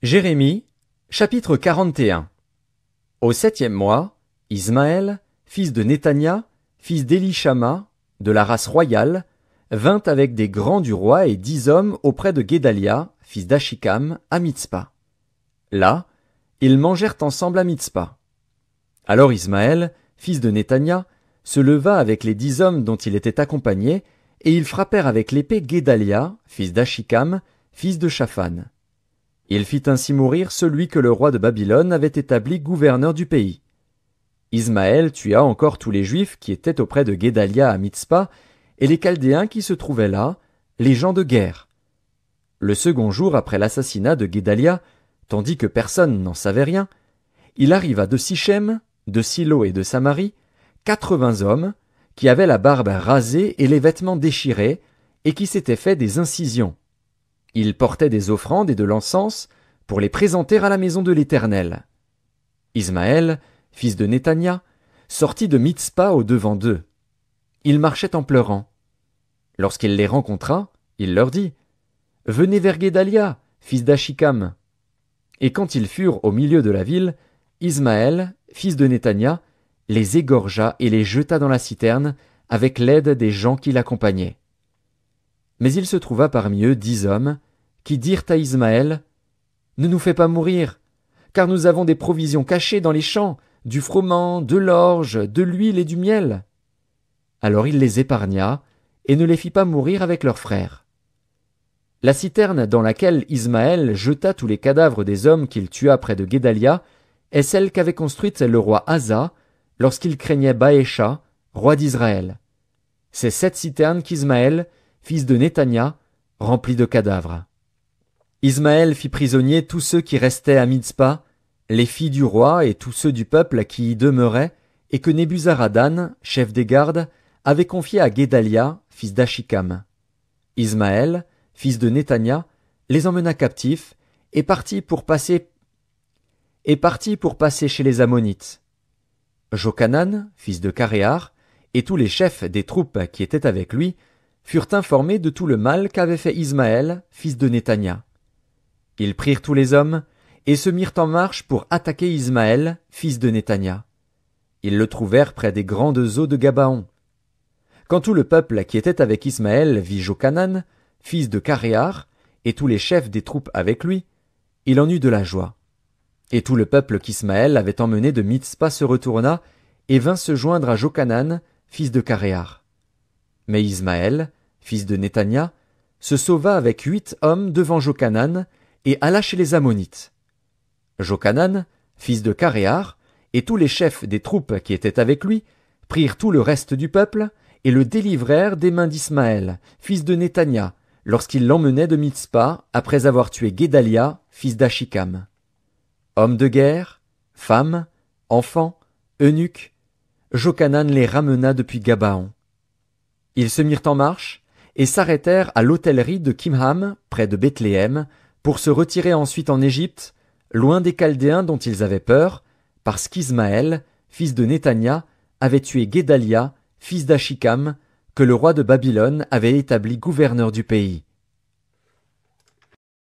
Jérémie, chapitre 41. Au 7e mois, Ismaël, fils de Néthania, fils d'Élishama, de la race royale, vint avec des grands du roi et 10 hommes auprès de Guédalia, fils d'Achikam, à Mitzpa. Là, ils mangèrent ensemble à Mitzpa. Alors Ismaël, fils de Néthania, se leva avec les 10 hommes dont il était accompagné, et ils frappèrent avec l'épée Guédalia, fils d'Achikam, fils de Shaphan. Il fit ainsi mourir celui que le roi de Babylone avait établi gouverneur du pays. Ismaël tua encore tous les Juifs qui étaient auprès de Guédalia à Mitzpa, et les Chaldéens qui se trouvaient là, les gens de guerre. Le second jour après l'assassinat de Guédalia, tandis que personne n'en savait rien, il arriva de Sichem, de Silo et de Samarie, 80 hommes, qui avaient la barbe rasée et les vêtements déchirés, et qui s'étaient fait des incisions. Ils portaient des offrandes et de l'encens pour les présenter à la maison de l'Éternel. Ismaël, fils de Néthania, sortit de Mitzpa au devant d'eux. Il marchait en pleurant. Lorsqu'il les rencontra, il leur dit: « Venez vers Guédalia, fils d'Achikam. » Et quand ils furent au milieu de la ville, Ismaël, fils de Néthania, les égorgea et les jeta dans la citerne avec l'aide des gens qui l'accompagnaient. Mais il se trouva parmi eux 10 hommes qui dirent à Ismaël: « Ne nous fais pas mourir, car nous avons des provisions cachées dans les champs, du froment, de l'orge, de l'huile et du miel. » Alors il les épargna et ne les fit pas mourir avec leurs frères. La citerne dans laquelle Ismaël jeta tous les cadavres des hommes qu'il tua près de Guédalia est celle qu'avait construite le roi Asa lorsqu'il craignait Baécha, roi d'Israël. C'est cette citerne qu'Ismaël, fils de Néthania, remplit de cadavres. Ismaël fit prisonnier tous ceux qui restaient à Mitzpa, les filles du roi et tous ceux du peuple qui y demeuraient, et que Nebuzaradan, chef des gardes, avait confié à Guédalia, fils d'Achikam. Ismaël, fils de Néthania, les emmena captifs, et partit pour passer chez les Ammonites. Jochanan, fils de Caréar, et tous les chefs des troupes qui étaient avec lui, furent informés de tout le mal qu'avait fait Ismaël, fils de Néthania. Ils prirent tous les hommes, et se mirent en marche pour attaquer Ismaël, fils de Néthania. Ils le trouvèrent près des grandes eaux de Gabaon. Quand tout le peuple qui était avec Ismaël vit Jochanan, fils de Caréar, et tous les chefs des troupes avec lui, il en eut de la joie. Et tout le peuple qu'Ismaël avait emmené de Mitzpa se retourna, et vint se joindre à Jochanan, fils de Caréar. Mais Ismaël, fils de Néthania, se sauva avec 8 hommes devant Jochanan, et alla chez les Ammonites. Jochanan, fils de Caréar, et tous les chefs des troupes qui étaient avec lui, prirent tout le reste du peuple, et le délivrèrent des mains d'Ismaël, fils de Néthania, lorsqu'il l'emmenait de Mitzpa, après avoir tué Guédalia, fils d'Achikam. Hommes de guerre, femmes, enfants, eunuques, Jochanan les ramena depuis Gabaon. Ils se mirent en marche, et s'arrêtèrent à l'hôtellerie de Kimham, près de Bethléem, pour se retirer ensuite en Égypte, loin des Chaldéens dont ils avaient peur, parce qu'Ismaël, fils de Néthania, avait tué Guédalia, fils d'Achikam, que le roi de Babylone avait établi gouverneur du pays.